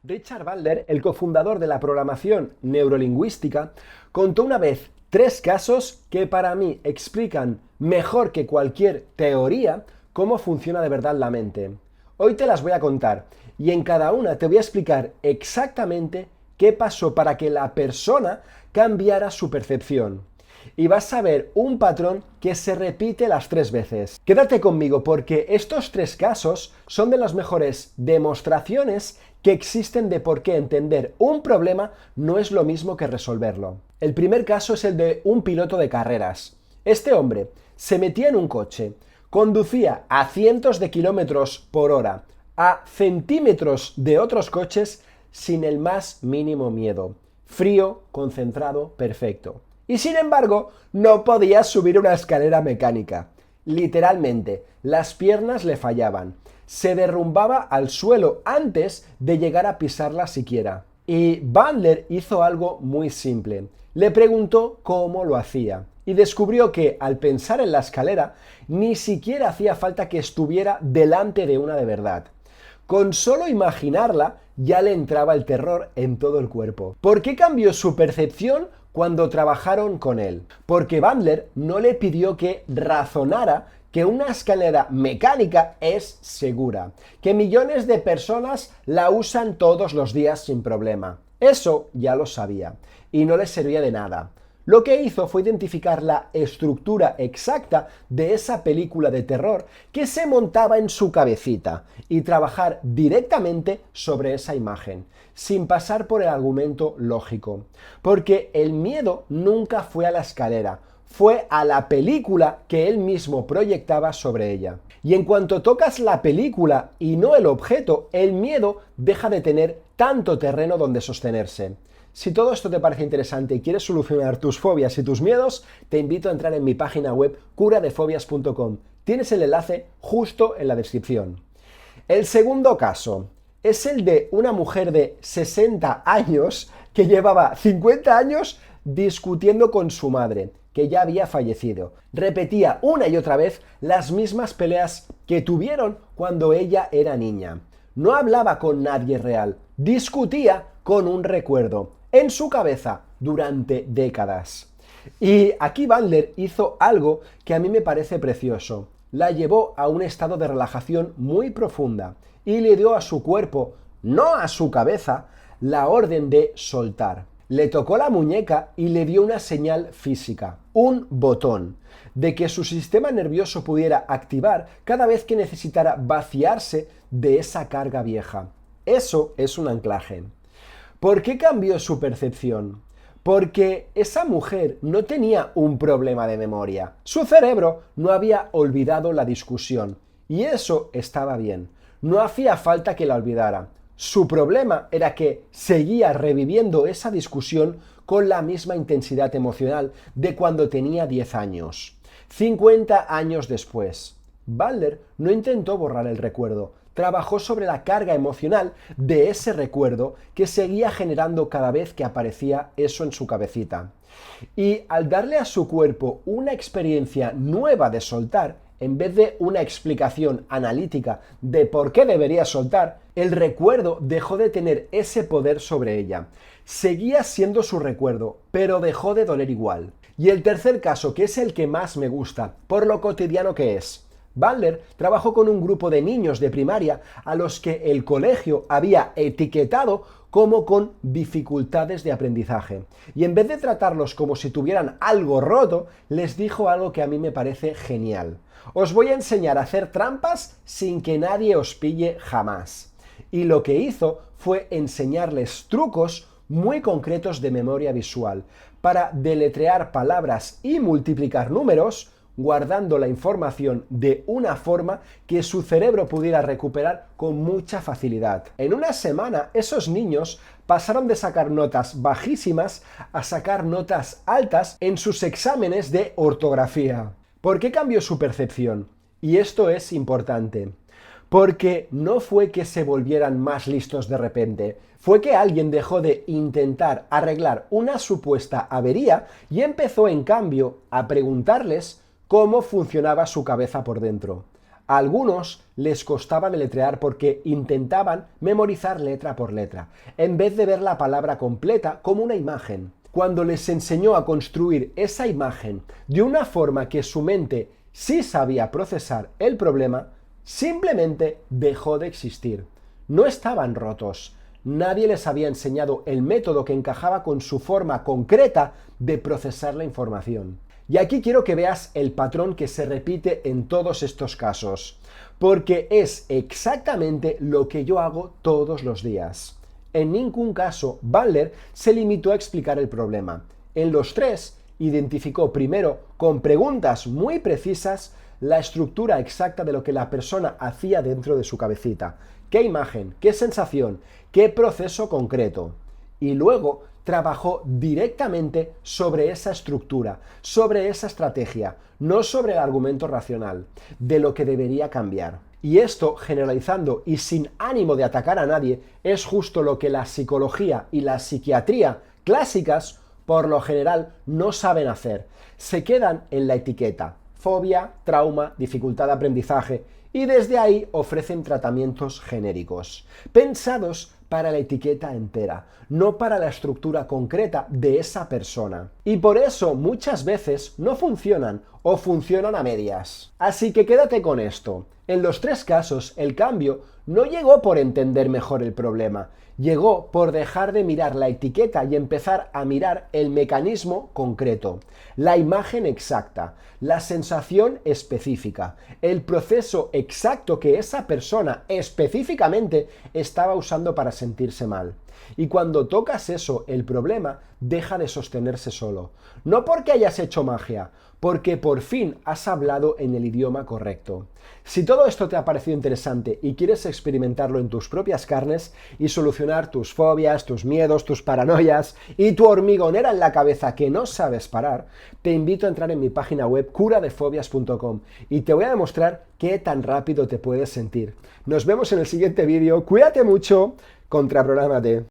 Richard Bandler, el cofundador de la programación neurolingüística, contó una vez 3 casos que para mí explican mejor que cualquier teoría cómo funciona de verdad la mente. Hoy te las voy a contar y en cada una te voy a explicar exactamente qué pasó para que la persona cambiara su percepción. Y vas a ver un patrón que se repite las 3 veces. Quédate conmigo porque estos 3 casos son de las mejores demostraciones que existen de por qué entender un problema no es lo mismo que resolverlo. El primer caso es el de un piloto de carreras. Este hombre se metía en un coche, conducía a cientos de kilómetros por hora, a centímetros de otros coches sin el más mínimo miedo. Frío, concentrado, perfecto. Y sin embargo, no podía subir una escalera mecánica. Literalmente, las piernas le fallaban. Se derrumbaba al suelo antes de llegar a pisarla siquiera. Y Bandler hizo algo muy simple. Le preguntó cómo lo hacía. Y descubrió que, al pensar en la escalera, ni siquiera hacía falta que estuviera delante de una de verdad. Con solo imaginarla, ya le entraba el terror en todo el cuerpo. ¿Por qué cambió su percepción cuando trabajaron con él? Porque Bandler no le pidió que razonara que una escalera mecánica es segura, que millones de personas la usan todos los días sin problema. Eso ya lo sabía y no le servía de nada. Lo que hizo fue identificar la estructura exacta de esa película de terror que se montaba en su cabecita y trabajar directamente sobre esa imagen, sin pasar por el argumento lógico. Porque el miedo nunca fue a la escalera, fue a la película que él mismo proyectaba sobre ella. Y en cuanto tocas la película y no el objeto, el miedo deja de tener tanto terreno donde sostenerse. Si todo esto te parece interesante y quieres solucionar tus fobias y tus miedos, te invito a entrar en mi página web curadefobias.com. Tienes el enlace justo en la descripción. El segundo caso es el de una mujer de 60 años que llevaba 50 años discutiendo con su madre, que ya había fallecido. Repetía una y otra vez las mismas peleas que tuvieron cuando ella era niña. No hablaba con nadie real, discutía con un recuerdo en su cabeza durante décadas. Y aquí Bandler hizo algo que a mí me parece precioso. La llevó a un estado de relajación muy profunda y le dio a su cuerpo, no a su cabeza, la orden de soltar. Le tocó la muñeca y le dio una señal física, un botón, de que su sistema nervioso pudiera activar cada vez que necesitara vaciarse de esa carga vieja. Eso es un anclaje. ¿Por qué cambió su percepción? Porque esa mujer no tenía un problema de memoria. Su cerebro no había olvidado la discusión. Y eso estaba bien. No hacía falta que la olvidara. Su problema era que seguía reviviendo esa discusión con la misma intensidad emocional de cuando tenía 10 años. 50 años después. Bandler no intentó borrar el recuerdo, trabajó sobre la carga emocional de ese recuerdo que seguía generando cada vez que aparecía eso en su cabecita. Y al darle a su cuerpo una experiencia nueva de soltar, en vez de una explicación analítica de por qué debería soltar, el recuerdo dejó de tener ese poder sobre ella. Seguía siendo su recuerdo, pero dejó de doler igual. Y el tercer caso, que es el que más me gusta, por lo cotidiano que es. Bandler trabajó con un grupo de niños de primaria a los que el colegio había etiquetado como con dificultades de aprendizaje. Y en vez de tratarlos como si tuvieran algo roto, les dijo algo que a mí me parece genial. Os voy a enseñar a hacer trampas sin que nadie os pille jamás. Y lo que hizo fue enseñarles trucos muy concretos de memoria visual para deletrear palabras y multiplicar números guardando la información de una forma que su cerebro pudiera recuperar con mucha facilidad. En una semana, esos niños pasaron de sacar notas bajísimas a sacar notas altas en sus exámenes de ortografía. ¿Por qué cambió su percepción? Y esto es importante. Porque no fue que se volvieran más listos de repente, fue que alguien dejó de intentar arreglar una supuesta avería y empezó en cambio a preguntarles cómo funcionaba su cabeza por dentro. A algunos les costaba deletrear porque intentaban memorizar letra por letra, en vez de ver la palabra completa como una imagen. Cuando les enseñó a construir esa imagen de una forma que su mente sí sabía procesar el problema, simplemente dejó de existir. No estaban rotos. Nadie les había enseñado el método que encajaba con su forma concreta de procesar la información. Y aquí quiero que veas el patrón que se repite en todos estos casos, porque es exactamente lo que yo hago todos los días. En ningún caso, Bandler se limitó a explicar el problema. En los tres, identificó primero, con preguntas muy precisas, la estructura exacta de lo que la persona hacía dentro de su cabecita. ¿Qué imagen? ¿Qué sensación? ¿Qué proceso concreto? Y luego trabajó directamente sobre esa estructura, sobre esa estrategia, no sobre el argumento racional, de lo que debería cambiar. Y esto, generalizando y sin ánimo de atacar a nadie, es justo lo que la psicología y la psiquiatría clásicas, por lo general, no saben hacer. Se quedan en la etiqueta, fobia, trauma, dificultad de aprendizaje, y desde ahí ofrecen tratamientos genéricos, pensados para la etiqueta entera, no para la estructura concreta de esa persona. Y por eso muchas veces no funcionan o funcionan a medias. Así que quédate con esto. En los tres casos, el cambio no llegó por entender mejor el problema, llegó por dejar de mirar la etiqueta y empezar a mirar el mecanismo concreto, la imagen exacta, la sensación específica, el proceso exacto que esa persona específicamente estaba usando para sentirse mal. Y cuando tocas eso, el problema deja de sostenerse solo. No porque hayas hecho magia, porque por fin has hablado en el idioma correcto. Si todo esto te ha parecido interesante y quieres experimentarlo en tus propias carnes y solucionar tus fobias, tus miedos, tus paranoias y tu hormigonera en la cabeza que no sabes parar, te invito a entrar en mi página web curadefobias.com y te voy a demostrar qué tan rápido te puedes sentir. Nos vemos en el siguiente vídeo. Cuídate mucho, contraprográmate.